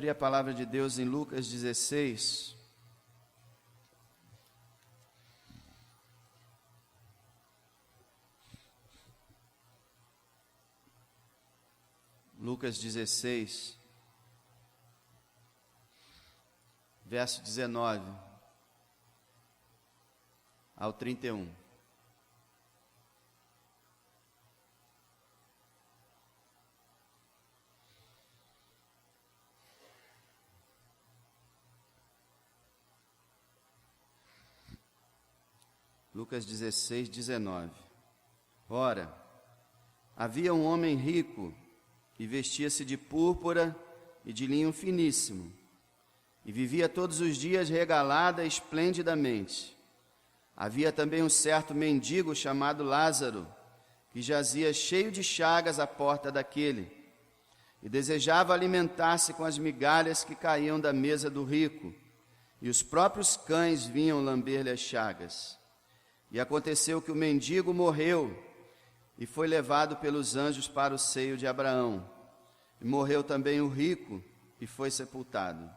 abrir a palavra de Deus em Lucas 16. Lucas 16, verso 19 ao 31. Lucas 16, 19. Ora, havia um homem rico e vestia-se de púrpura e de linho finíssimo, e vivia todos os dias regalada esplendidamente. Havia também um certo mendigo chamado Lázaro, que jazia cheio de chagas à porta daquele, e desejava alimentar-se com as migalhas que caíam da mesa do rico, e os próprios cães vinham lamber-lhe as chagas. E aconteceu que o mendigo morreu, e foi levado pelos anjos para o seio de Abraão. E morreu também o rico, e foi sepultado.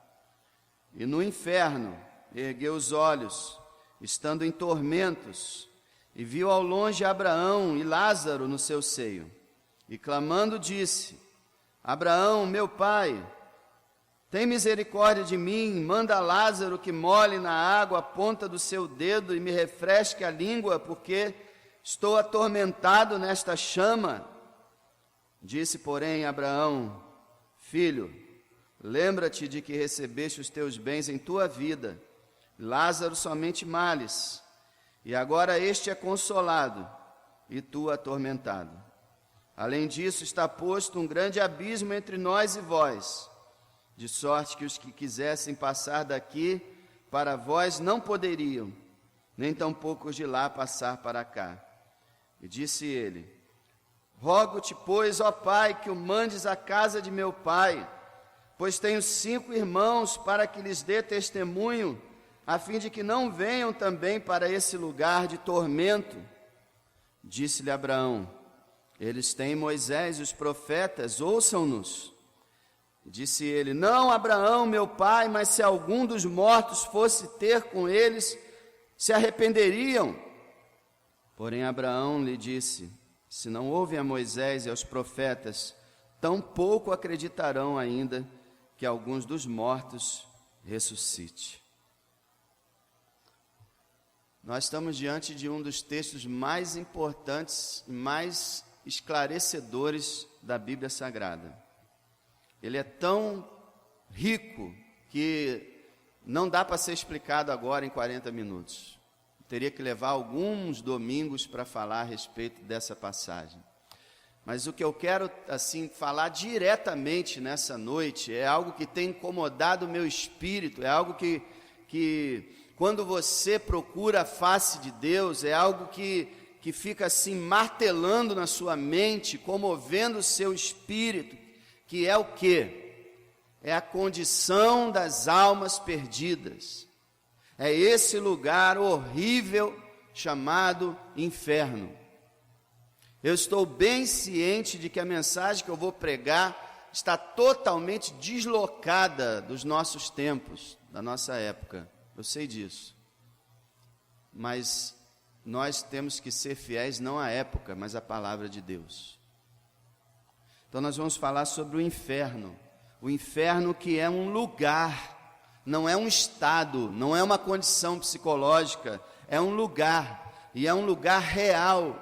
E no inferno ergueu os olhos, estando em tormentos, e viu ao longe Abraão e Lázaro no seu seio. E clamando disse: Abraão, meu pai, tem misericórdia de mim, manda Lázaro que molhe na água a ponta do seu dedo e me refresque a língua, porque estou atormentado nesta chama. Disse, porém, Abraão: Filho, lembra-te de que recebeste os teus bens em tua vida, Lázaro somente males, e agora este é consolado, e tu atormentado. Além disso, está posto um grande abismo entre nós e vós, de sorte que os que quisessem passar daqui para vós não poderiam, nem tampouco os de lá passar para cá. E disse ele: Rogo-te, pois, ó Pai, que o mandes à casa de meu pai, pois tenho 5 irmãos, para que lhes dê testemunho, a fim de que não venham também para esse lugar de tormento. Disse-lhe Abraão: Eles têm Moisés e os profetas, ouçam-nos. Disse ele: Não, Abraão, meu pai, mas se algum dos mortos fosse ter com eles, se arrependeriam. Porém Abraão lhe disse: Se não ouvem a Moisés e aos profetas, tampouco acreditarão ainda que alguns dos mortos ressuscite. Nós estamos diante de um dos textos mais importantes e mais esclarecedores da Bíblia Sagrada. Ele é tão rico que não dá para ser explicado agora em 40 minutos. Teria que levar alguns domingos para falar a respeito dessa passagem. Mas o que eu quero, assim, falar diretamente nessa noite é algo que tem incomodado o meu espírito, é algo que quando você procura a face de Deus, é algo que fica assim martelando na sua mente, comovendo o seu espírito, que é o quê? É a condição das almas perdidas. É esse lugar horrível chamado inferno. Eu estou bem ciente de que a mensagem que eu vou pregar está totalmente deslocada dos nossos tempos, da nossa época. Eu sei disso. Mas nós temos que ser fiéis não à época, mas à palavra de Deus. Então nós vamos falar sobre o inferno que é um lugar, não é um estado, não é uma condição psicológica, é um lugar, e é um lugar real,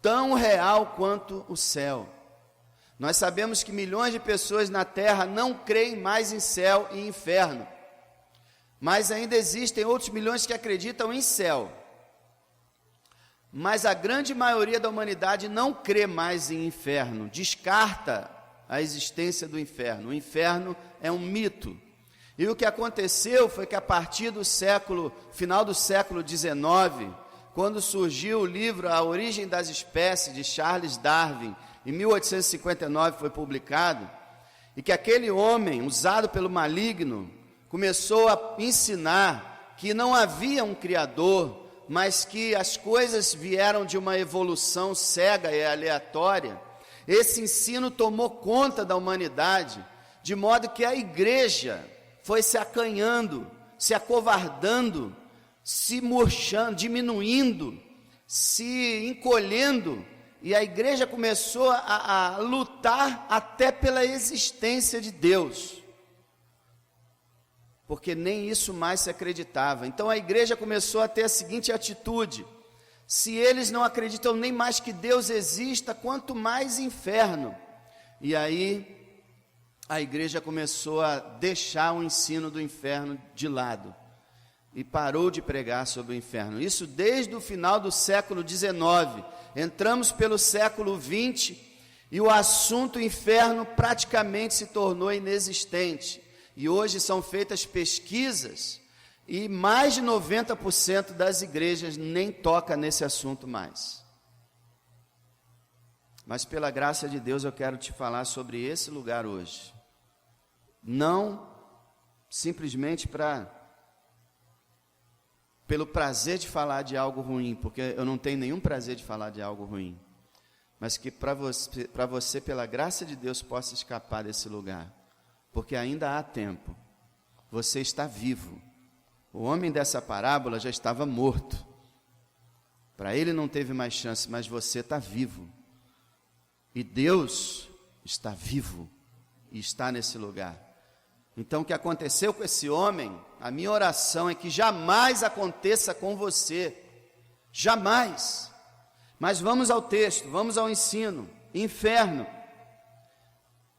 tão real quanto o céu. Nós sabemos que milhões de pessoas na terra não creem mais em céu e inferno, mas ainda existem outros milhões que acreditam em céu. Mas a grande maioria da humanidade não crê mais em inferno, descarta a existência do inferno. O inferno é um mito. E o que aconteceu foi que a partir do final do século XIX, quando surgiu o livro A Origem das Espécies, de Charles Darwin, em 1859 foi publicado, e que aquele homem, usado pelo maligno, começou a ensinar que não havia um Criador, mas que as coisas vieram de uma evolução cega e aleatória. Esse ensino tomou conta da humanidade, de modo que a igreja foi se acanhando, se acovardando, se murchando, diminuindo, se encolhendo, e a igreja começou a lutar até pela existência de Deus, porque nem isso mais se acreditava. Então a igreja começou a ter a seguinte atitude: se eles não acreditam nem mais que Deus exista, quanto mais inferno. E aí a igreja começou a deixar o ensino do inferno de lado e parou de pregar sobre o inferno. Isso desde o final do século XIX. Entramos pelo século XX e o assunto inferno praticamente se tornou inexistente. E hoje são feitas pesquisas e mais de 90% das igrejas nem toca nesse assunto mais. Mas pela graça de Deus eu quero te falar sobre esse lugar hoje. Não simplesmente pelo prazer de falar de algo ruim, porque eu não tenho nenhum prazer de falar de algo ruim, mas que para você, pela graça de Deus, possa escapar desse lugar, porque ainda há tempo. Você está vivo. O homem dessa parábola já estava morto. Para ele não teve mais chance, mas você está vivo. E Deus está vivo e está nesse lugar. Então, o que aconteceu com esse homem, a minha oração é que jamais aconteça com você. Jamais. Mas vamos ao texto, vamos ao ensino. Inferno.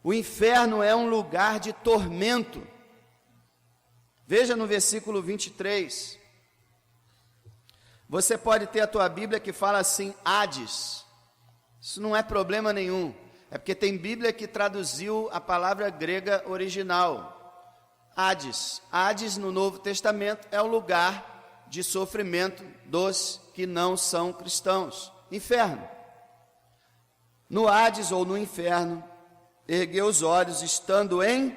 O inferno é um lugar de tormento. Veja no versículo 23. Você pode ter a tua Bíblia que fala assim, Hades. Isso não é problema nenhum. É porque tem Bíblia que traduziu a palavra grega original. Hades. Hades no Novo Testamento é o lugar de sofrimento dos que não são cristãos. Inferno. No Hades ou no inferno, ergueu os olhos estando em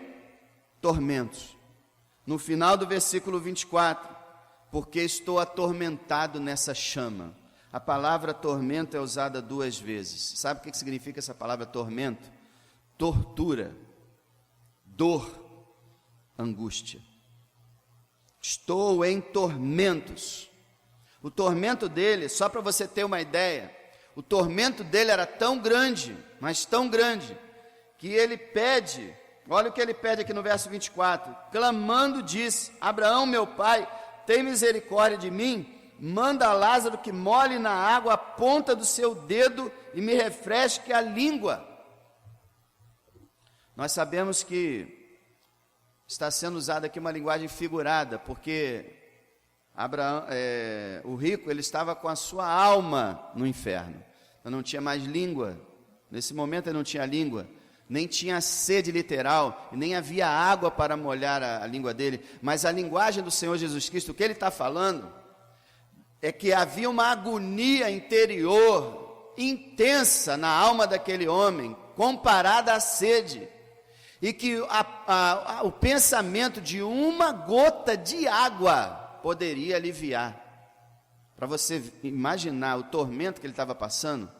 tormentos. No final do versículo 24, porque estou atormentado nessa chama. A palavra tormento é usada 2 vezes. Sabe o que significa essa palavra tormento? Tortura, dor, angústia. Estou em tormentos. O tormento dele, só para você ter uma ideia, o tormento dele era tão grande, mas tão grande, que ele pede, olha o que ele pede aqui no verso 24, clamando disse, Abraão meu pai, tem misericórdia de mim, manda a Lázaro que molhe na água a ponta do seu dedo e me refresque a língua. Nós sabemos que está sendo usada aqui uma linguagem figurada, porque Abraão, o rico, ele estava com a sua alma no inferno, ele não tinha mais língua, nesse momento ele não tinha língua, nem tinha sede literal, nem havia água para molhar a língua dele, mas a linguagem do Senhor Jesus Cristo, o que ele está falando, é que havia uma agonia interior, intensa na alma daquele homem, comparada à sede, e que o pensamento de uma gota de água poderia aliviar. Para você imaginar o tormento que ele estava passando,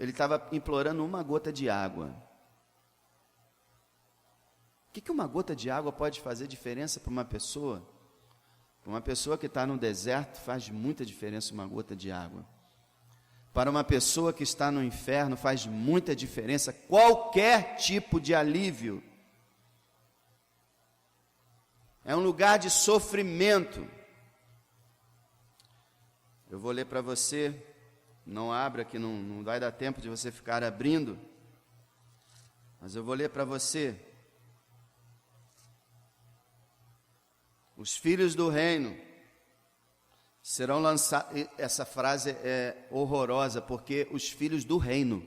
ele estava implorando uma gota de água. O que uma gota de água pode fazer diferença para uma pessoa? Para uma pessoa que está no deserto, faz muita diferença uma gota de água. Para uma pessoa que está no inferno, faz muita diferença qualquer tipo de alívio. É um lugar de sofrimento. Eu vou ler para você, não abra que não vai dar tempo de você ficar abrindo, mas eu vou ler para você. Os filhos do reino serão lançados, essa frase é horrorosa, porque os filhos do reino,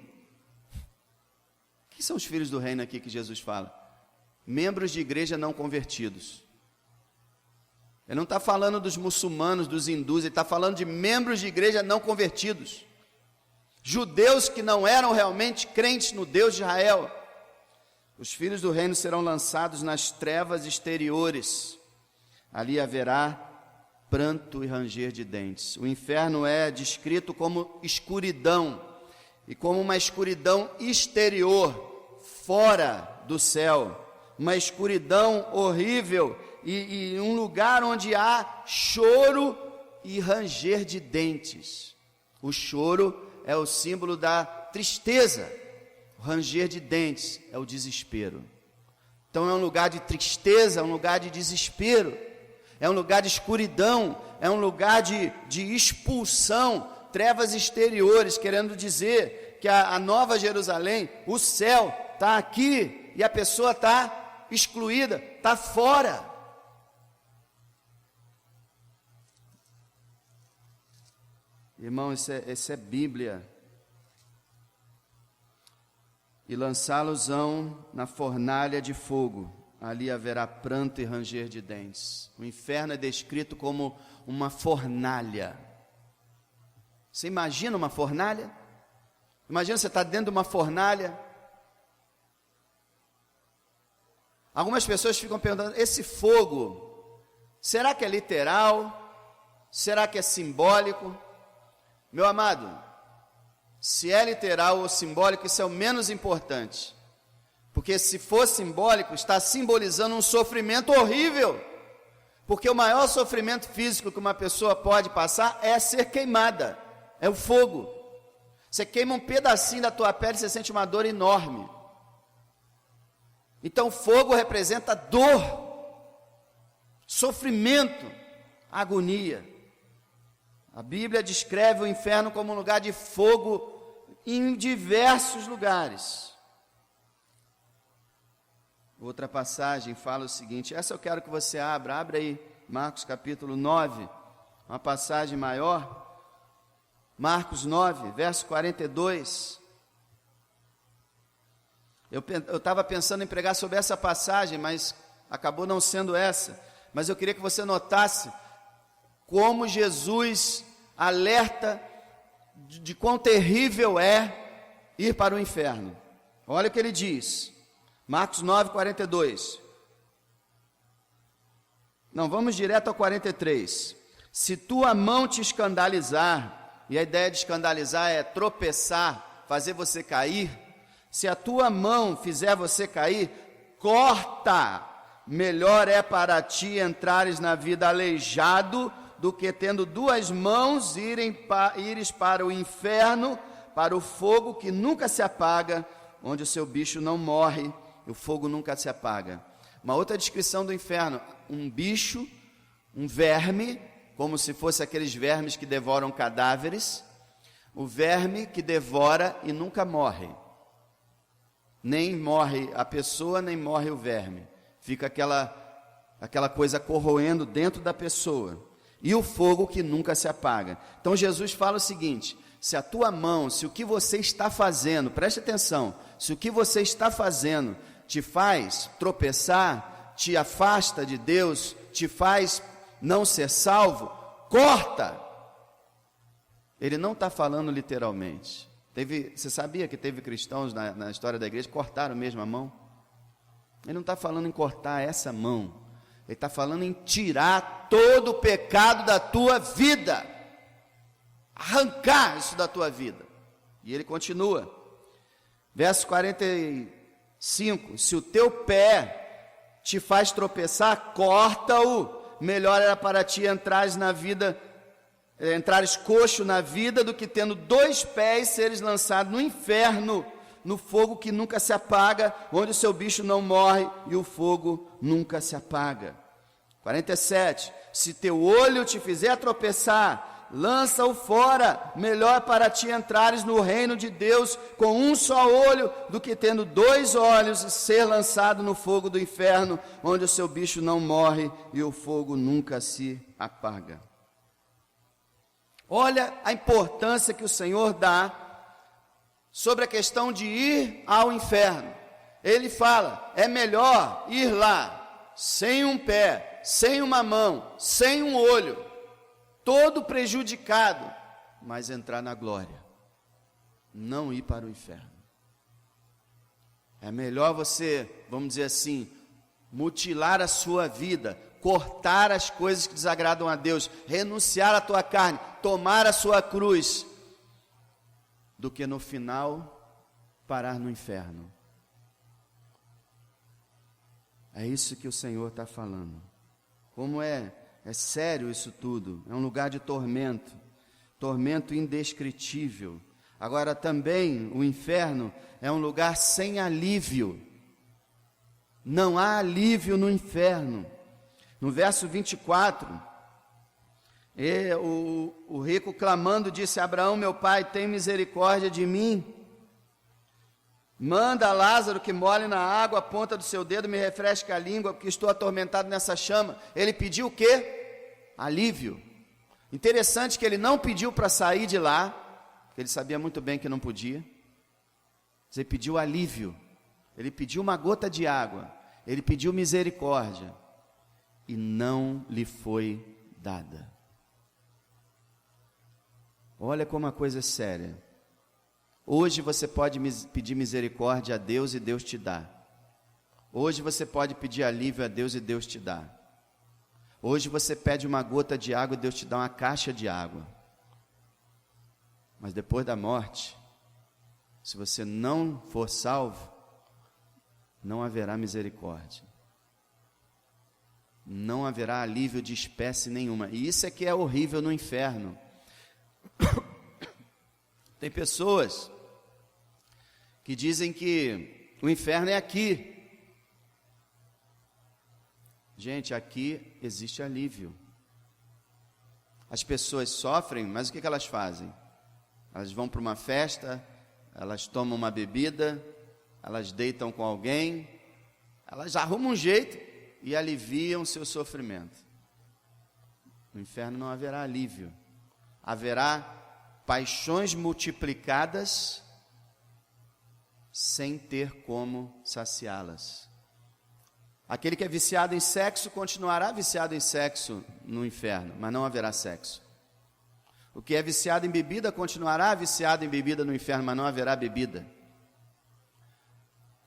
quem são os filhos do reino aqui que Jesus fala? Membros de igreja não convertidos. Ele não está falando dos muçulmanos, dos hindus, ele está falando de membros de igreja não convertidos, judeus que não eram realmente crentes no Deus de Israel. Os filhos do reino serão lançados nas trevas exteriores, ali haverá pranto e ranger de dentes. O inferno é descrito como escuridão, e como uma escuridão exterior, fora do céu, uma escuridão horrível e um lugar onde há choro e ranger de dentes. O choro é o símbolo da tristeza, o ranger de dentes é o desespero. Então é um lugar de tristeza, é um lugar de desespero, é um lugar de escuridão, é um lugar de expulsão, trevas exteriores, querendo dizer que a Nova Jerusalém, o céu, está aqui e a pessoa está excluída, está fora. Irmão, isso é Bíblia. E lançá-los-ão na fornalha de fogo, ali haverá pranto e ranger de dentes. O inferno é descrito como uma fornalha. Você imagina uma fornalha? Imagina você está dentro de uma fornalha. Algumas pessoas ficam perguntando, esse fogo, será que é literal? Será que é simbólico? Meu amado, se é literal ou simbólico, isso é o menos importante. Porque se for simbólico, está simbolizando um sofrimento horrível. Porque o maior sofrimento físico que uma pessoa pode passar é ser queimada, é o fogo. Você queima um pedacinho da tua pele e você sente uma dor enorme. Então fogo representa dor, sofrimento, agonia. A Bíblia descreve o inferno como um lugar de fogo em diversos lugares. Outra passagem fala o seguinte, essa eu quero que você abra aí, Marcos capítulo 9, uma passagem maior. Marcos 9, verso 42. Eu estava pensando em pregar sobre essa passagem, mas acabou não sendo essa. Mas eu queria que você notasse como Jesus alerta de quão terrível é ir para o inferno. Olha o que ele diz, Marcos 9, 42. Não, vamos direto ao 43. Se tua mão te escandalizar, e a ideia de escandalizar é tropeçar, fazer você cair, se a tua mão fizer você cair, corta, melhor é para ti entrares na vida aleijado, do que tendo duas mãos ires para o inferno, para o fogo que nunca se apaga, onde o seu bicho não morre, e o fogo nunca se apaga. Uma outra descrição do inferno, um bicho, um verme, como se fosse aqueles vermes que devoram cadáveres, o verme que devora e nunca morre. Nem morre a pessoa, nem morre o verme. Fica aquela coisa corroendo dentro da pessoa. E o fogo que nunca se apaga. Então Jesus fala o seguinte, se a tua mão, se o que você está fazendo, preste atenção, se o que você está fazendo te faz tropeçar, te afasta de Deus, te faz não ser salvo, corta. Ele não está falando literalmente. Você sabia que teve cristãos na história da igreja que cortaram mesmo a mão? Ele não está falando em cortar essa mão. Ele está falando em tirar todo o pecado da tua vida. Arrancar isso da tua vida. E ele continua. Verso 45. Se o teu pé te faz tropeçar, corta-o. Melhor era para ti entrares coxo na vida, do que tendo dois pés seres lançado no inferno, no fogo que nunca se apaga, onde o seu bicho não morre e o fogo nunca se apaga. 47. Se teu olho te fizer tropeçar, lança-o fora, melhor para ti entrares no reino de Deus com um só olho, do que tendo dois olhos e ser lançado no fogo do inferno, onde o seu bicho não morre e o fogo nunca se apaga. Olha a importância que o Senhor dá sobre a questão de ir ao inferno. Ele fala, é melhor ir lá, sem um pé, sem uma mão, sem um olho, todo prejudicado, mas entrar na glória, não ir para o inferno. É melhor você, vamos dizer assim, mutilar a sua vida, cortar as coisas que desagradam a Deus, renunciar à tua carne, tomar a sua cruz, do que no final parar no inferno. É isso que o Senhor está falando. Como é sério isso tudo. É um lugar de tormento, tormento indescritível. Agora também o inferno é um lugar sem alívio. Não há alívio no inferno. No verso 24, o rico clamando disse: Abraão, meu pai, tem misericórdia de mim. Manda a Lázaro que molhe na água a ponta do seu dedo, me refresque a língua, porque estou atormentado nessa chama. Ele pediu o quê? Alívio. Interessante que ele não pediu para sair de lá, porque ele sabia muito bem que não podia. Mas ele pediu alívio. Ele pediu uma gota de água. Ele pediu misericórdia. E não lhe foi dada. Olha como a coisa é séria. Hoje você pode pedir misericórdia a Deus e Deus te dá. Hoje você pode pedir alívio a Deus e Deus te dá. Hoje você pede uma gota de água e Deus te dá uma caixa de água. Mas depois da morte, se você não for salvo, não haverá misericórdia. Não haverá alívio de espécie nenhuma. E isso é que é horrível no inferno. Tem pessoas que dizem que o inferno é aqui. Gente, aqui existe alívio. As pessoas sofrem, mas o que elas fazem? Elas vão para uma festa, elas tomam uma bebida, elas deitam com alguém, elas arrumam um jeito e aliviam seu sofrimento. No inferno não haverá alívio. Haverá paixões multiplicadas sem ter como saciá-las. Aquele que é viciado em sexo continuará viciado em sexo no inferno, mas não haverá sexo. O que é viciado em bebida continuará viciado em bebida no inferno, mas não haverá bebida.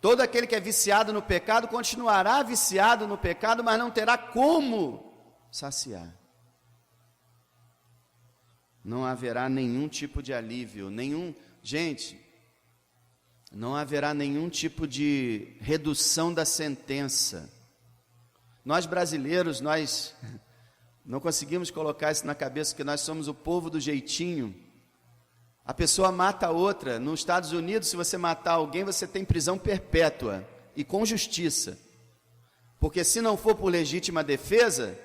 Todo aquele que é viciado no pecado continuará viciado no pecado, mas não terá como saciar. Não haverá nenhum tipo de alívio, não haverá nenhum tipo de redução da sentença. Nós brasileiros, nós não conseguimos colocar isso na cabeça, que nós somos o povo do jeitinho. A pessoa mata a outra. Nos Estados Unidos, se você matar alguém, você tem prisão perpétua e com justiça. Porque se não for por legítima defesa,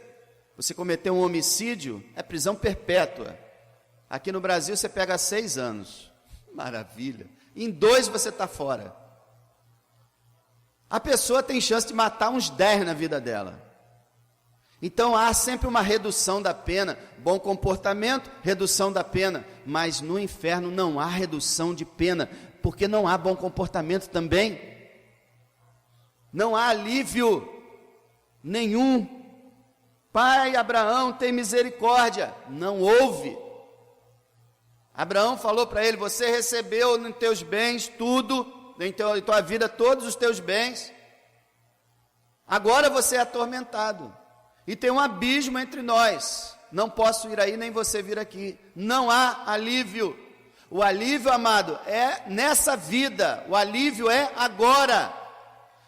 você cometeu um homicídio, é prisão perpétua. Aqui no Brasil você pega 6 anos. Maravilha. Em 2 você está fora. A pessoa tem chance de matar uns 10 na vida dela. Então há sempre uma redução da pena. Bom comportamento, redução da pena. Mas no inferno não há redução de pena, porque não há bom comportamento também. Não há alívio nenhum. Pai Abraão, tem misericórdia. Não houve. Abraão falou para ele: você recebeu nos teus bens tudo, em tua vida todos os teus bens, agora você é atormentado, e tem um abismo entre nós, não posso ir aí, nem você vir aqui, não há alívio. O alívio, amado, é nessa vida, o alívio é agora.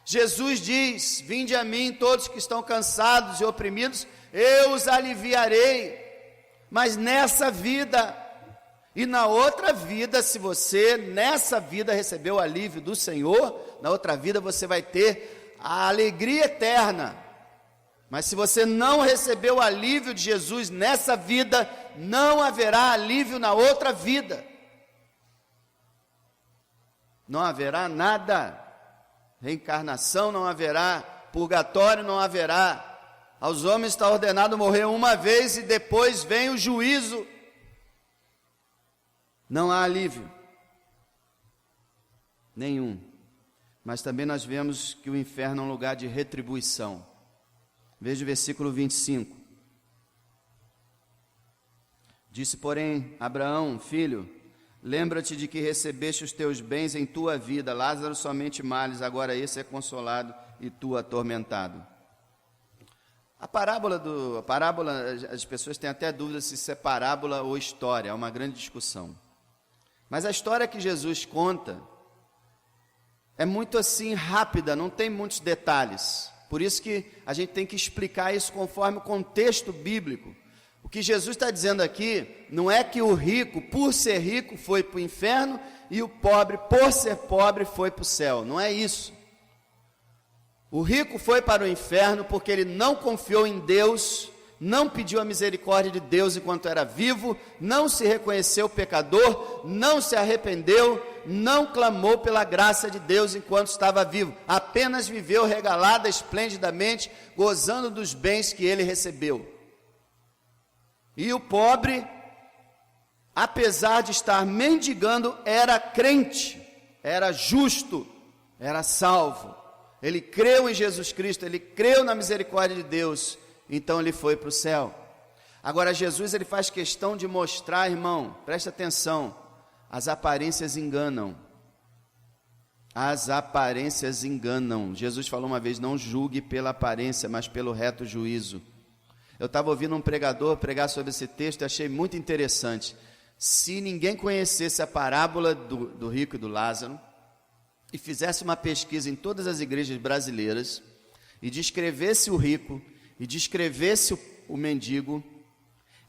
Jesus diz: vinde a mim todos que estão cansados e oprimidos, eu os aliviarei. Mas nessa vida. E na outra vida, se você nessa vida recebeu o alívio do Senhor, na outra vida você vai ter a alegria eterna. Mas se você não recebeu o alívio de Jesus nessa vida, não haverá alívio na outra vida. Não haverá nada. Reencarnação não haverá, purgatório não haverá. Aos homens está ordenado morrer uma vez e depois vem o juízo. Não há alívio nenhum, mas também nós vemos que o inferno é um lugar de retribuição. Veja o versículo 25. Disse, porém, Abraão, filho, lembra-te de que recebeste os teus bens em tua vida, Lázaro somente males, agora esse é consolado e tu atormentado. A parábola, as pessoas têm até dúvida se isso é parábola ou história, é uma grande discussão. Mas a história que Jesus conta é muito assim rápida, não tem muitos detalhes, Por isso que a gente tem que explicar isso conforme o contexto bíblico. O que Jesus está dizendo aqui, não é que o rico, por ser rico, foi para o inferno, e o pobre, por ser pobre, foi para o céu. Não é isso. O rico foi para o inferno porque ele não confiou em Deus, não pediu a misericórdia de Deus enquanto era vivo, não se reconheceu pecador, não se arrependeu, não clamou pela graça de Deus enquanto estava vivo, apenas viveu regalada esplendidamente, gozando dos bens que ele recebeu. E o pobre, apesar de estar mendigando, era crente, era justo, era salvo. Ele creu em Jesus Cristo, ele creu na misericórdia de Deus, então ele foi para o céu. Agora Jesus, ele faz questão de mostrar, irmão, presta atenção, as aparências enganam. As aparências enganam. Jesus falou uma vez, não julgue pela aparência, mas pelo reto juízo. Eu estava ouvindo um pregador pregar sobre esse texto e achei muito interessante. Se ninguém conhecesse a parábola do rico e do Lázaro, e fizesse uma pesquisa em todas as igrejas brasileiras, e descrevesse o rico, e descrevesse o mendigo,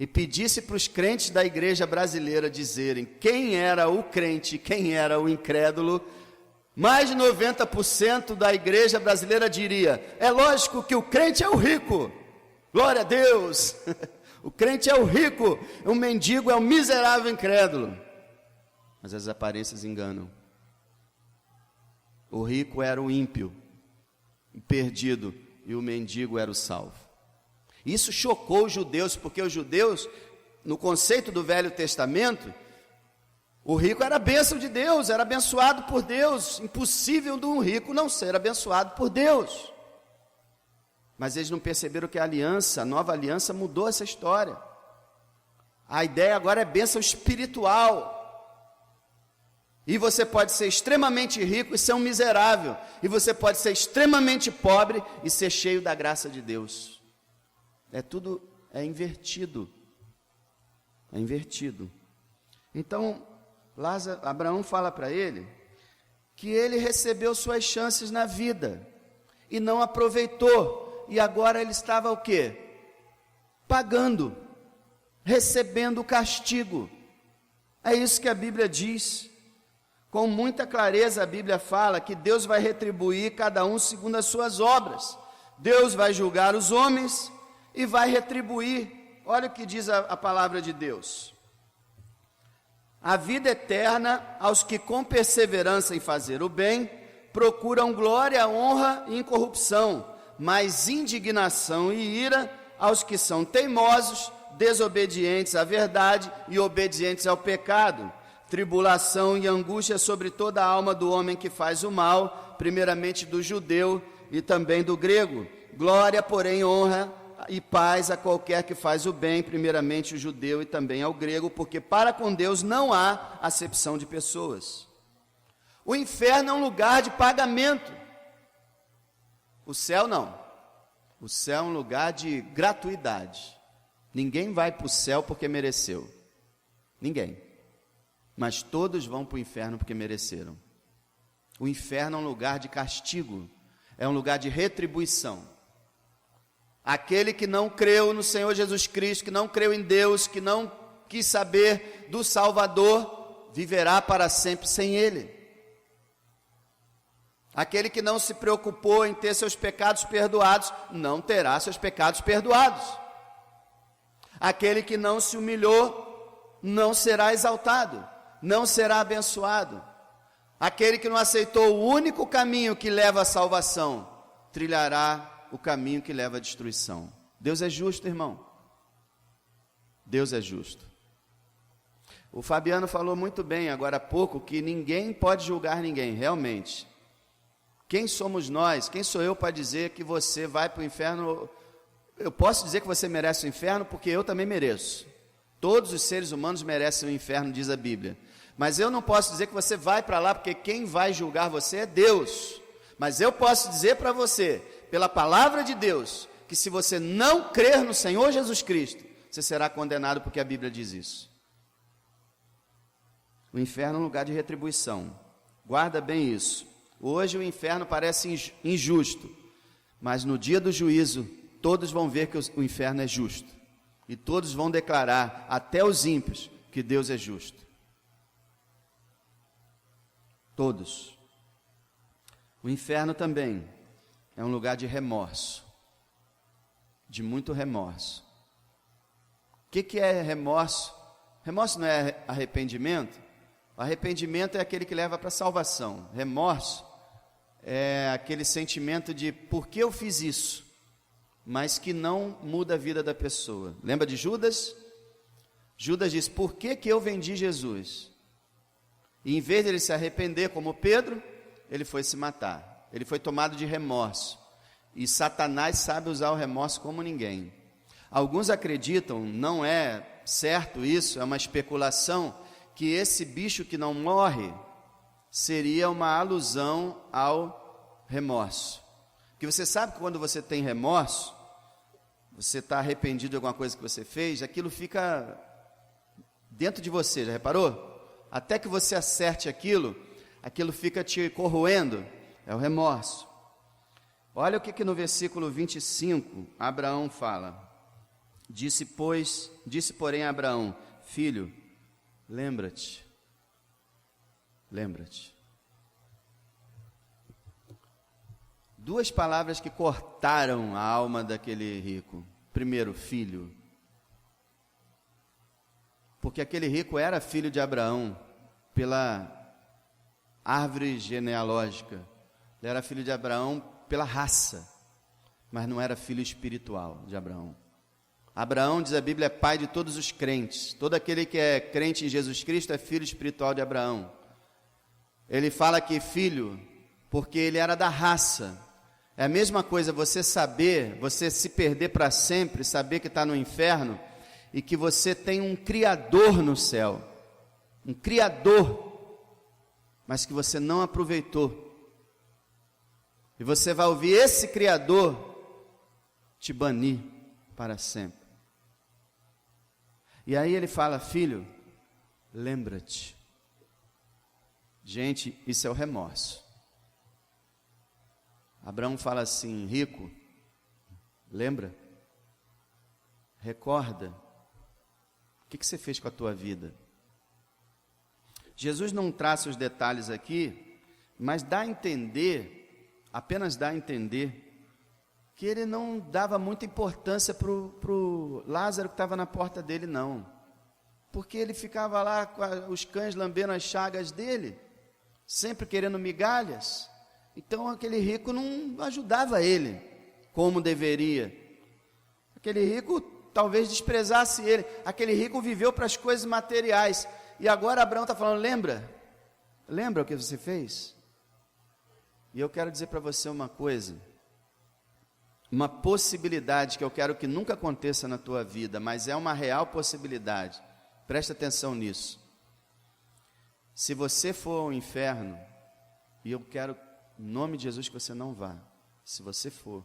e pedisse para os crentes da igreja brasileira dizerem quem era o crente e quem era o incrédulo, mais de 90% da igreja brasileira diria, é lógico que o crente é o rico, glória a Deus, o crente é o rico, o mendigo é o miserável incrédulo. Mas as aparências enganam. O rico era o ímpio, o perdido, e o mendigo era o salvo. Isso chocou os judeus, porque os judeus, no conceito do Velho Testamento, o rico era a bênção de Deus, era abençoado por Deus. Impossível de um rico não ser abençoado por Deus. Mas eles não perceberam que a nova aliança mudou essa história. A ideia agora é bênção espiritual. E você pode ser extremamente rico e ser um miserável. E você pode ser extremamente pobre e ser cheio da graça de Deus. É invertido. É invertido. Então, Abraão fala para ele que ele recebeu suas chances na vida e não aproveitou. E agora ele estava o quê? Pagando, recebendo o castigo. É isso que a Bíblia diz. Com muita clareza a Bíblia fala que Deus vai retribuir cada um segundo as suas obras. Deus vai julgar os homens e vai retribuir. Olha o que diz a palavra de Deus. A vida eterna aos que com perseverança em fazer o bem, procuram glória, honra e incorrupção, mas indignação e ira aos que são teimosos, desobedientes à verdade e obedientes ao pecado. Tribulação e angústia sobre toda a alma do homem que faz o mal, primeiramente do judeu e também do grego. Glória, porém, honra e paz a qualquer que faz o bem, primeiramente o judeu e também ao grego, porque para com Deus não há acepção de pessoas. O inferno é um lugar de pagamento. O céu não. O céu é um lugar de gratuidade. Ninguém vai para o céu porque mereceu. Ninguém. Mas todos vão para o inferno porque mereceram. O inferno é um lugar de castigo, é um lugar de retribuição. Aquele que não creu no Senhor Jesus Cristo, que não creu em Deus, que não quis saber do Salvador, viverá para sempre sem Ele. Aquele que não se preocupou em ter seus pecados perdoados, não terá seus pecados perdoados. Aquele que não se humilhou, não será exaltado, não será abençoado. Aquele que não aceitou o único caminho que leva à salvação, trilhará o caminho que leva à destruição. Deus é justo, irmão. Deus é justo. O Fabiano falou muito bem agora há pouco que ninguém pode julgar ninguém, realmente. Quem somos nós? Quem sou eu para dizer que você vai para o inferno? Eu posso dizer que você merece o inferno porque eu também mereço. Todos os seres humanos merecem o inferno, diz a Bíblia. Mas eu não posso dizer que você vai para lá porque quem vai julgar você é Deus. Mas eu posso dizer para você, pela palavra de Deus, que se você não crer no Senhor Jesus Cristo, você será condenado porque a Bíblia diz isso. O inferno é um lugar de retribuição. Guarda bem isso. Hoje o inferno parece injusto, mas no dia do juízo, todos vão ver que o inferno é justo, e todos vão declarar, até os ímpios, que Deus é justo. Todos. O inferno também é um lugar de remorso, de muito remorso. O que é remorso? Remorso não é arrependimento? O arrependimento é aquele que leva para a salvação. Remorso é aquele sentimento de por que eu fiz isso, mas que não muda a vida da pessoa. Lembra de Judas? Judas disse, por que eu vendi Jesus? E em vez de ele se arrepender como Pedro, ele foi se matar. Ele foi tomado de remorso. E Satanás sabe usar o remorso como ninguém. Alguns acreditam, não é certo isso, é uma especulação, que esse bicho que não morre seria uma alusão ao remorso. Porque você sabe que quando você tem remorso, você está arrependido de alguma coisa que você fez, aquilo fica dentro de você, já reparou? Até que você acerte aquilo fica te corroendo, é o remorso. Olha o que no versículo 25, Abraão fala. Disse, porém, a Abraão, filho, lembra-te. Duas palavras que cortaram a alma daquele rico. Primeiro, filho. Porque aquele rico era filho de Abraão, pela árvore genealógica. Ele era filho de Abraão pela raça, mas não era filho espiritual de Abraão. Abraão, diz a Bíblia, é pai de todos os crentes. Todo aquele que é crente em Jesus Cristo é filho espiritual de Abraão. Ele fala que filho, porque ele era da raça. É a mesma coisa você saber, você se perder para sempre, saber que está no inferno, e que você tem um Criador no céu. Um Criador, mas que você não aproveitou. E você vai ouvir esse Criador te banir para sempre. E aí ele fala, filho, lembra-te. Gente, isso é o remorso. Abraão fala assim, rico, lembra? Recorda. O que você fez com a tua vida? Jesus não traça os detalhes aqui, mas dá a entender, apenas dá a entender, que ele não dava muita importância para o Lázaro que estava na porta dele, não. Porque ele ficava lá com os cães lambendo as chagas dele, sempre querendo migalhas. Então aquele rico não ajudava ele como deveria. Aquele rico talvez desprezasse ele. Aquele rico viveu para as coisas materiais. E agora Abraão está falando, lembra o que você fez? E eu quero dizer para você uma coisa, uma possibilidade que eu quero que nunca aconteça na tua vida, mas é uma real possibilidade. Presta atenção nisso. Se você for ao inferno, e eu quero, em nome de Jesus, que você não vá. Se você for,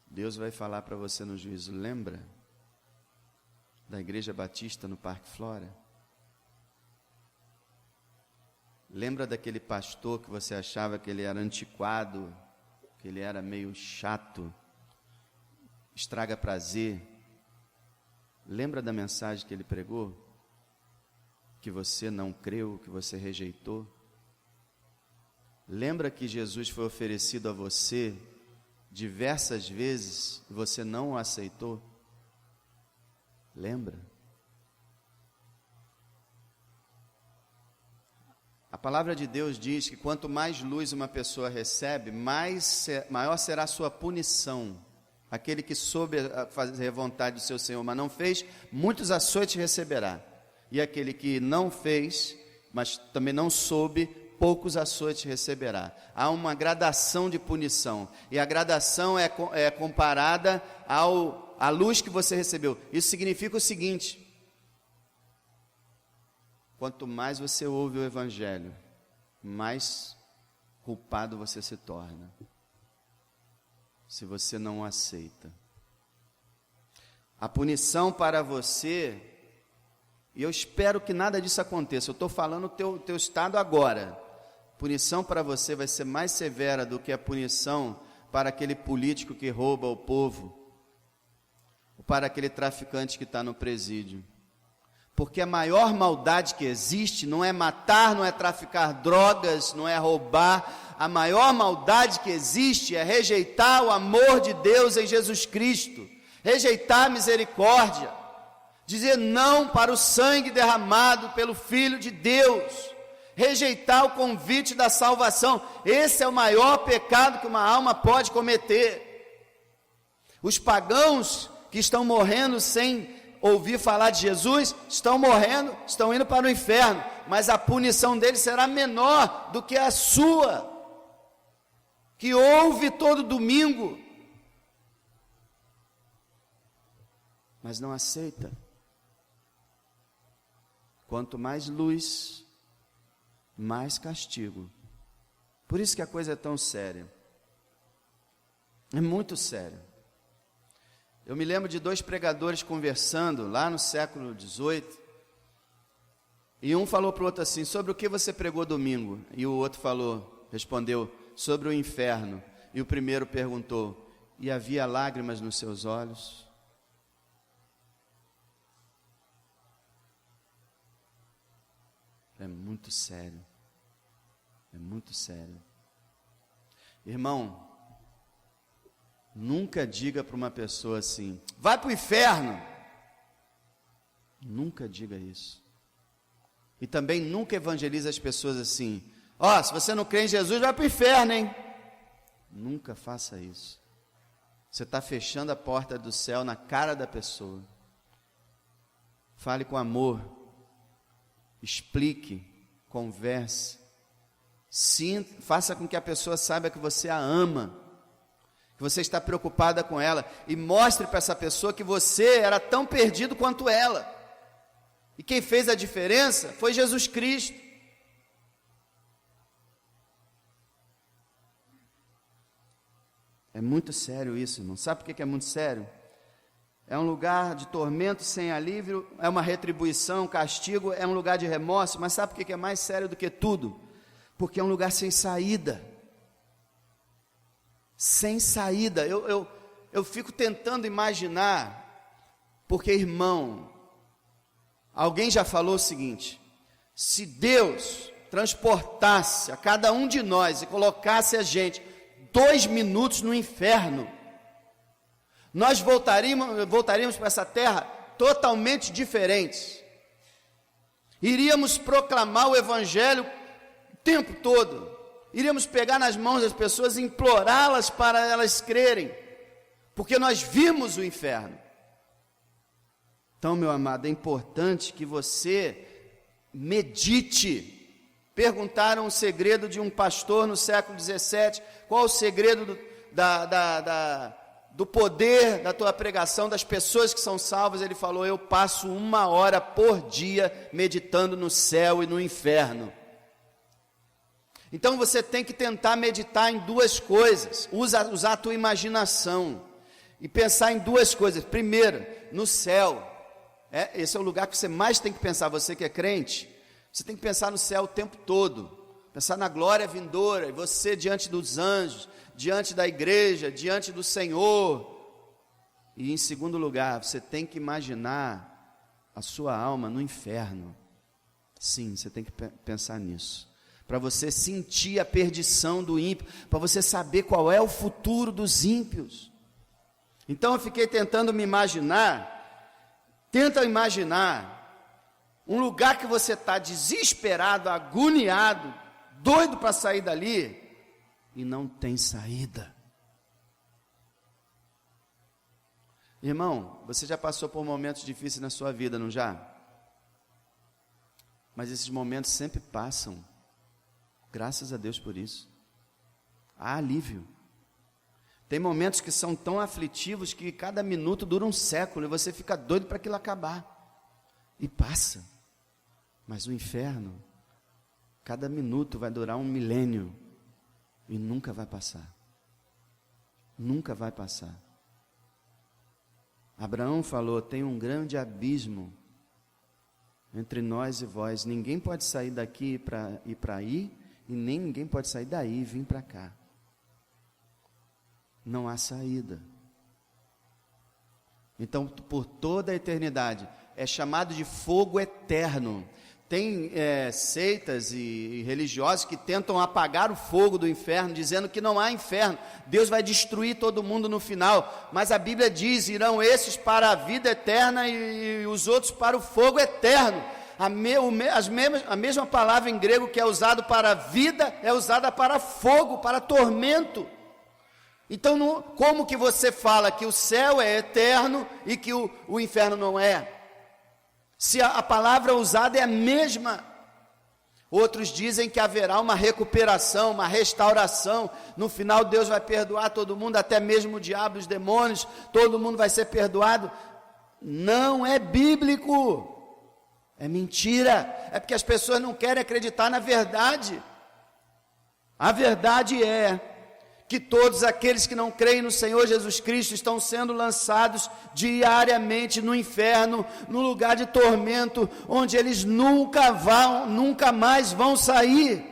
Deus vai falar para você no juízo, lembra da Igreja Batista no Parque Flora? Lembra daquele pastor que você achava que ele era antiquado, que ele era meio chato, estraga prazer? Lembra da mensagem que ele pregou? Que você não creu, que você rejeitou? Lembra que Jesus foi oferecido a você diversas vezes e você não o aceitou? Lembra? A palavra de Deus diz que quanto mais luz uma pessoa recebe, maior será a sua punição. Aquele que soube fazer a vontade do seu Senhor, mas não fez, muitos açoites receberá. E aquele que não fez, mas também não soube, poucos açoites receberá. Há uma gradação de punição, e a gradação é comparada à luz que você recebeu. Isso significa o seguinte: quanto mais você ouve o Evangelho, mais culpado você se torna, se você não o aceita. A punição para você, e eu espero que nada disso aconteça, eu estou falando o teu estado agora. punição para você vai ser mais severa do que a punição para aquele político que rouba o povo, ou para aquele traficante que está no presídio. Porque a maior maldade que existe não é matar, não é traficar drogas, não é roubar. A maior maldade que existe é rejeitar o amor de Deus em Jesus Cristo, rejeitar a misericórdia, dizer não para o sangue derramado pelo Filho de Deus, rejeitar o convite da salvação. Esse é o maior pecado que uma alma pode cometer. Os pagãos que estão morrendo sem ouvir falar de Jesus, estão morrendo, estão indo para o inferno, mas a punição deles será menor do que a sua, que ouve todo domingo, mas não aceita. Quanto mais luz, mais castigo. Por isso que a coisa é tão séria, é muito séria. Eu me lembro de 2 pregadores conversando lá no século XVIII, e um falou para o outro assim: sobre o que você pregou domingo? E o outro respondeu, sobre o inferno. E o primeiro perguntou: e havia lágrimas nos seus olhos? É muito sério, é muito sério. Irmão, nunca diga para uma pessoa assim: vai para o inferno. Nunca diga isso. E também nunca evangelize as pessoas assim: ó, se você não crê em Jesus, vai para o inferno, hein? Nunca faça isso. Você está fechando a porta do céu na cara da pessoa. Fale com amor, explique, converse, faça com que a pessoa saiba que você a ama, que você está preocupada com ela, e mostre para essa pessoa que você era tão perdido quanto ela, e quem fez a diferença foi Jesus Cristo. É muito sério isso, irmão. Sabe por que é muito sério? É um lugar de tormento sem alívio, é uma retribuição, castigo, é um lugar de remorso, mas sabe por que é mais sério do que tudo? Porque é um lugar sem saída. Sem saída. Eu fico tentando imaginar, porque, irmão, alguém já falou o seguinte: se Deus transportasse a cada um de nós e colocasse a gente 2 minutos no inferno, nós voltaríamos para essa terra totalmente diferentes. Iríamos proclamar o Evangelho o tempo todo. Iríamos pegar nas mãos das pessoas e implorá-las para elas crerem, porque nós vimos o inferno. Então, meu amado, é importante que você medite. Perguntaram o segredo de um pastor no século XVII: qual o segredo do poder da tua pregação, das pessoas que são salvas? Ele falou: eu passo 1 hora por dia meditando no céu e no inferno. Então você tem que tentar meditar em 2 coisas, usar a tua imaginação e pensar em 2 coisas. Primeiro, no céu. Esse é o lugar que você mais tem que pensar. Você que é crente, você tem que pensar no céu o tempo todo, pensar na glória vindoura, e você diante dos anjos, diante da igreja, diante do Senhor. E em segundo lugar, você tem que imaginar a sua alma no inferno. Sim, você tem que pensar nisso, para você sentir a perdição do ímpio, para você saber qual é o futuro dos ímpios. Então eu fiquei tentando me imaginar. Tenta imaginar um lugar que você está desesperado, agoniado, doido para sair dali, e não tem saída. Irmão, você já passou por momentos difíceis na sua vida, não já? Mas esses momentos sempre passam. Graças a Deus por isso. Há alívio. Tem momentos que são tão aflitivos que cada minuto dura um século e você fica doido para aquilo acabar. E passa. Mas o inferno, cada minuto vai durar 1 milênio e nunca vai passar. Nunca vai passar. Abraão falou: tem um grande abismo entre nós e vós. Ninguém pode sair daqui para ir e nem ninguém pode sair daí e vir para cá. Não há saída. Então, por toda a eternidade, é chamado de fogo eterno. Tem seitas e religiosos que tentam apagar o fogo do inferno, dizendo que não há inferno, Deus vai destruir todo mundo no final, mas a Bíblia diz, irão esses para a vida eterna e os outros para o fogo eterno. A mesma palavra em grego que é usada para vida, é usada para fogo, para tormento. Então, como que você fala que o céu é eterno e que o inferno não é? Se a palavra usada é a mesma. Outros dizem que haverá uma recuperação, uma restauração. No final Deus vai perdoar todo mundo, até mesmo o diabo, os demônios, todo mundo vai ser perdoado. Não é bíblico. É mentira. É porque as pessoas não querem acreditar na verdade. A verdade é que todos aqueles que não creem no Senhor Jesus Cristo estão sendo lançados diariamente no inferno, no lugar de tormento, onde eles nunca mais vão sair.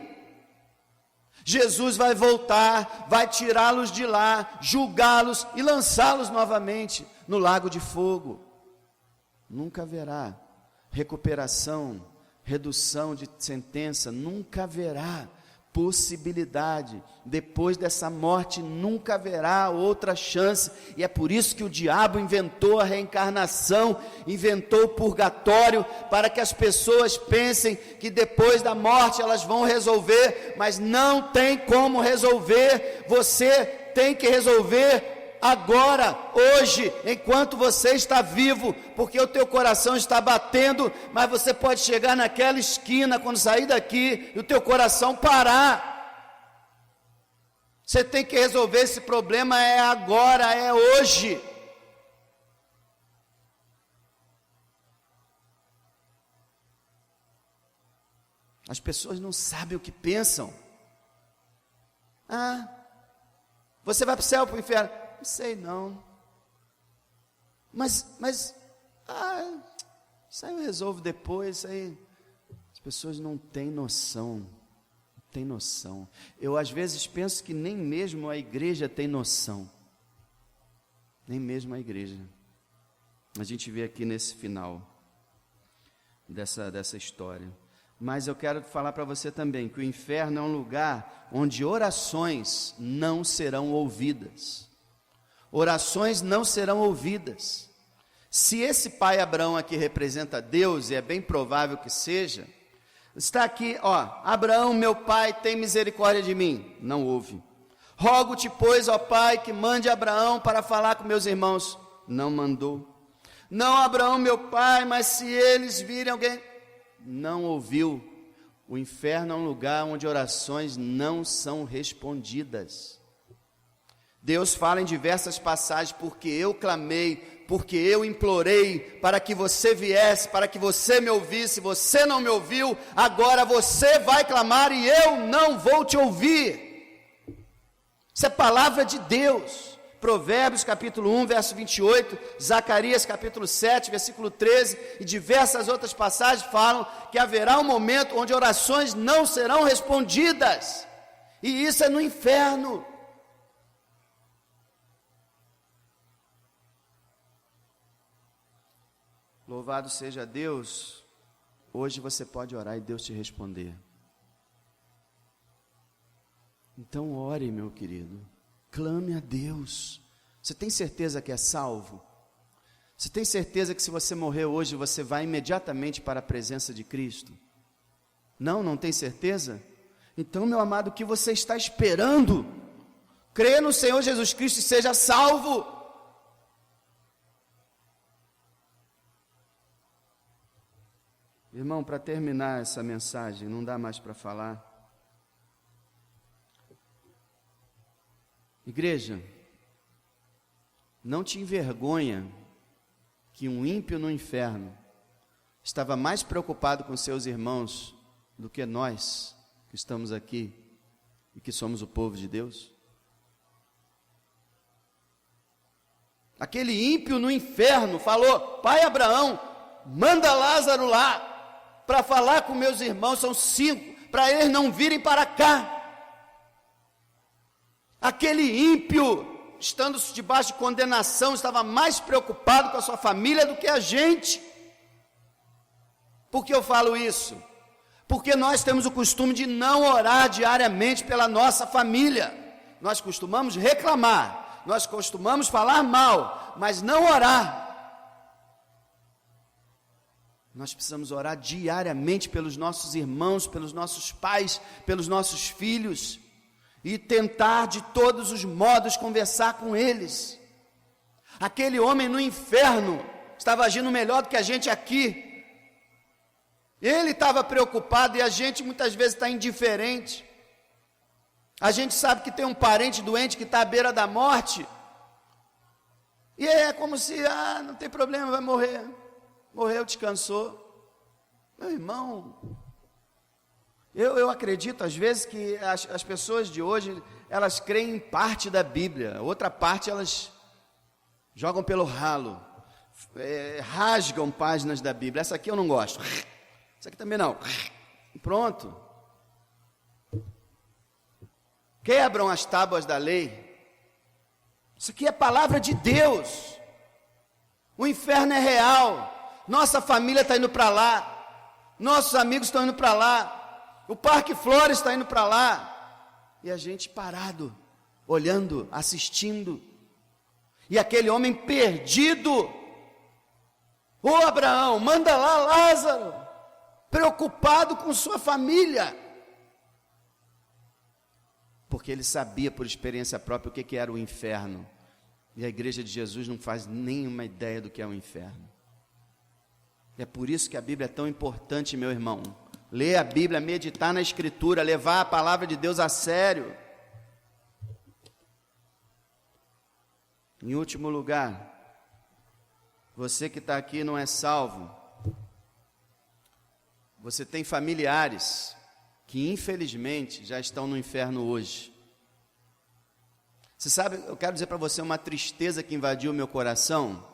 Jesus vai voltar, vai tirá-los de lá, julgá-los e lançá-los novamente no lago de fogo. Nunca haverá recuperação, redução de sentença, nunca haverá possibilidade. Depois dessa morte nunca haverá outra chance, e é por isso que o diabo inventou a reencarnação, inventou o purgatório, para que as pessoas pensem que depois da morte elas vão resolver, mas não tem como resolver. Você tem que resolver agora, hoje, enquanto você está vivo, porque o teu coração está batendo, mas você pode chegar naquela esquina, quando sair daqui, e o teu coração parar. Você tem que resolver esse problema, é agora, é hoje. As pessoas não sabem o que pensam. Você vai para o céu ou para o inferno? Não sei não, mas isso aí eu resolvo depois. Isso aí, as pessoas não têm noção, eu às vezes penso que nem mesmo a igreja tem noção, nem mesmo a igreja. A gente vê aqui nesse final dessa história. Mas eu quero falar para você também que o inferno é um lugar onde orações não serão ouvidas. Orações não serão ouvidas. Se esse pai Abraão aqui representa Deus, e é bem provável que seja, está aqui, Abraão, meu pai, tem misericórdia de mim. Não ouve. Rogo-te, pois, ó pai, que mande Abraão para falar com meus irmãos. Não mandou. Não, Abraão, meu pai, mas se eles virem alguém... Não ouviu. O inferno é um lugar onde orações não são respondidas. Deus fala em diversas passagens, porque eu clamei, porque eu implorei, para que você viesse, para que você me ouvisse. Você não me ouviu, agora você vai clamar e eu não vou te ouvir. Isso é palavra de Deus. Provérbios capítulo 1, verso 28, Zacarias capítulo 7, versículo 13, e diversas outras passagens falam que haverá um momento onde orações não serão respondidas, e isso é no inferno. Louvado seja Deus, hoje você pode orar e Deus te responder. Então ore, meu querido, clame a Deus. Você tem certeza que é salvo? Você tem certeza que se você morrer hoje, você vai imediatamente para a presença de Cristo? Não tem certeza? Então, meu amado, o que você está esperando? Creia no Senhor Jesus Cristo e seja salvo. Irmão, para terminar essa mensagem, não dá mais para falar. Igreja, não te envergonha que um ímpio no inferno estava mais preocupado com seus irmãos do que nós que estamos aqui e que somos o povo de Deus? Aquele ímpio no inferno falou: pai Abraão, manda Lázaro lá para falar com meus irmãos, são 5, para eles não virem para cá. Aquele ímpio, estando debaixo de condenação, estava mais preocupado com a sua família do que a gente. Por que eu falo isso? Porque nós temos o costume de não orar diariamente pela nossa família. Nós costumamos reclamar, nós costumamos falar mal, mas não orar. Nós precisamos orar diariamente pelos nossos irmãos, pelos nossos pais, pelos nossos filhos, e tentar de todos os modos conversar com eles. Aquele homem no inferno estava agindo melhor do que a gente aqui. Ele estava preocupado e a gente muitas vezes está indiferente. A gente sabe que tem um parente doente que está à beira da morte, e é como se, não tem problema, vai morrer. Morreu, descansou. Meu irmão, eu acredito às vezes que as pessoas de hoje, elas creem em parte da Bíblia, outra parte elas jogam pelo ralo, rasgam páginas da Bíblia. Essa aqui eu não gosto, essa aqui também não, pronto. Quebram as tábuas da lei. Isso aqui é palavra de Deus. O inferno é real. Nossa família está indo para lá, nossos amigos estão indo para lá, o Parque Flores está indo para lá, e a gente parado, olhando, assistindo, e aquele homem perdido. Ô Abraão, manda lá Lázaro, preocupado com sua família, porque ele sabia por experiência própria o que era o inferno, e a igreja de Jesus não faz nenhuma ideia do que é o inferno. É por isso que a Bíblia é tão importante, meu irmão. Ler a Bíblia, meditar na Escritura, levar a palavra de Deus a sério. Em último lugar, você que está aqui não é salvo. Você tem familiares que infelizmente já estão no inferno hoje. Você sabe, eu quero dizer para você uma tristeza que invadiu o meu coração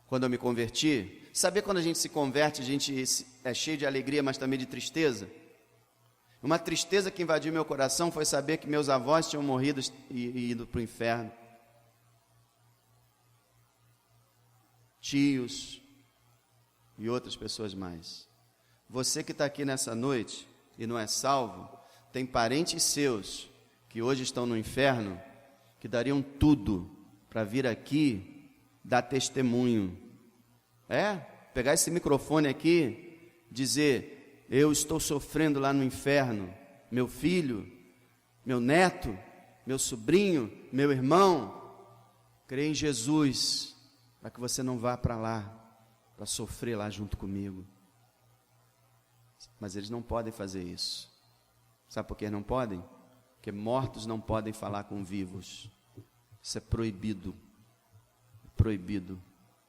quando eu me converti. Saber quando a gente se converte, a gente é cheio de alegria, mas também de tristeza? Uma tristeza que invadiu meu coração foi saber que meus avós tinham morrido e ido para o inferno. Tios e outras pessoas mais. Você que está aqui nessa noite e não é salvo, tem parentes seus que hoje estão no inferno, que dariam tudo para vir aqui dar testemunho. Pegar esse microfone aqui, dizer: eu estou sofrendo lá no inferno, meu filho, meu neto, meu sobrinho, meu irmão, crê em Jesus, para que você não vá para lá, para sofrer lá junto comigo. Mas eles não podem fazer isso. Sabe por que não podem? Porque mortos não podem falar com vivos. Isso é proibido. Proibido.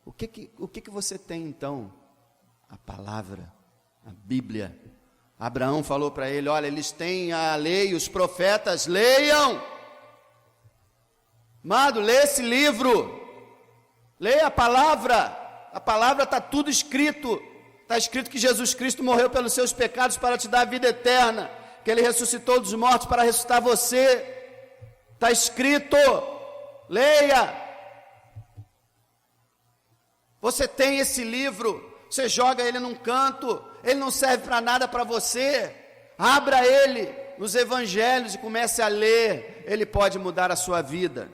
O que você tem então? A palavra, a Bíblia. Abraão falou para ele: olha, eles têm a lei, os profetas, leiam. Amado, lê esse livro, leia a palavra está tudo escrito. Está escrito que Jesus Cristo morreu pelos seus pecados para te dar a vida eterna, que Ele ressuscitou dos mortos para ressuscitar você. Está escrito, leia. Você tem esse livro, você joga ele num canto, ele não serve para nada para você. Abra ele nos evangelhos e comece a ler, ele pode mudar a sua vida.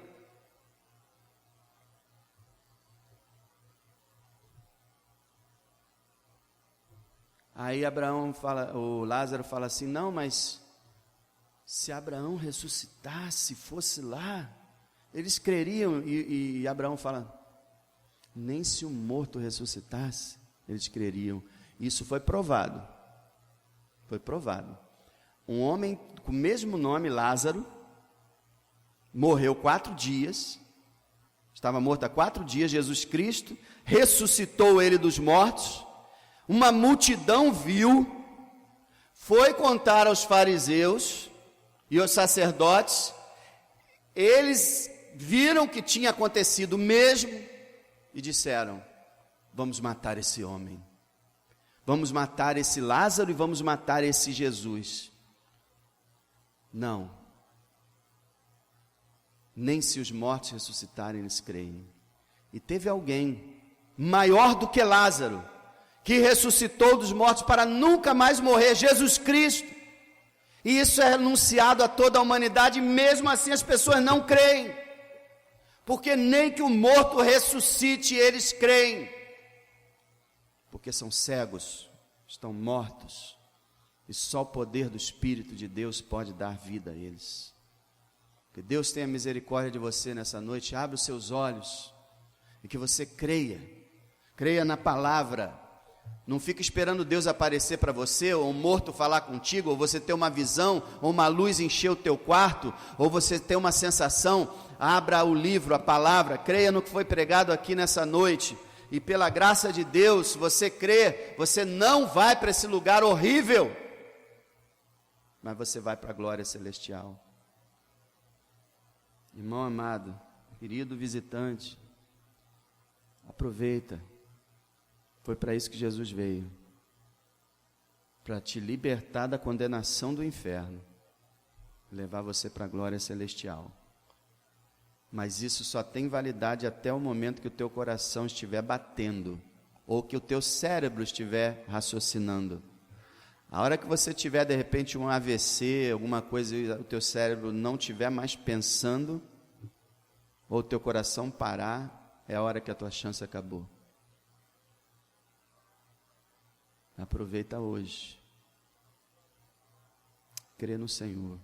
Aí o Lázaro fala assim: não, mas se Abraão ressuscitasse, fosse lá, eles creriam. E Abraão fala: nem se o morto ressuscitasse, eles creriam. Isso foi provado. Foi provado. Um homem com o mesmo nome, Lázaro, morreu 4 dias, estava morto há 4 dias. Jesus Cristo ressuscitou ele dos mortos. Uma multidão viu, foi contar aos fariseus e aos sacerdotes. Eles viram que tinha acontecido mesmo e disseram: vamos matar esse homem, vamos matar esse Lázaro e vamos matar esse Jesus. Não. Nem se os mortos ressuscitarem eles creem. E teve alguém maior do que Lázaro, que ressuscitou dos mortos para nunca mais morrer, Jesus Cristo. E isso é anunciado a toda a humanidade, e mesmo assim as pessoas não creem, porque nem que o morto ressuscite eles creem, porque são cegos, estão mortos, e só o poder do Espírito de Deus pode dar vida a eles. Que Deus tenha misericórdia de você nessa noite, abre os seus olhos, e que você creia na palavra. Não fique esperando Deus aparecer para você, ou um morto falar contigo, ou você ter uma visão, ou uma luz encher o teu quarto, ou você ter uma sensação. Abra o livro, a palavra, creia no que foi pregado aqui nessa noite, e pela graça de Deus, se você crê, você não vai para esse lugar horrível, mas você vai para a glória celestial. Irmão amado, querido visitante, aproveita. Foi para isso que Jesus veio, para te libertar da condenação do inferno, levar você para a glória celestial. Mas isso só tem validade até o momento que o teu coração estiver batendo, ou que o teu cérebro estiver raciocinando. A hora que você tiver de repente um AVC, alguma coisa, e o teu cérebro não estiver mais pensando, ou o teu coração parar, é a hora que a tua chance acabou. Aproveita hoje. Crê no Senhor.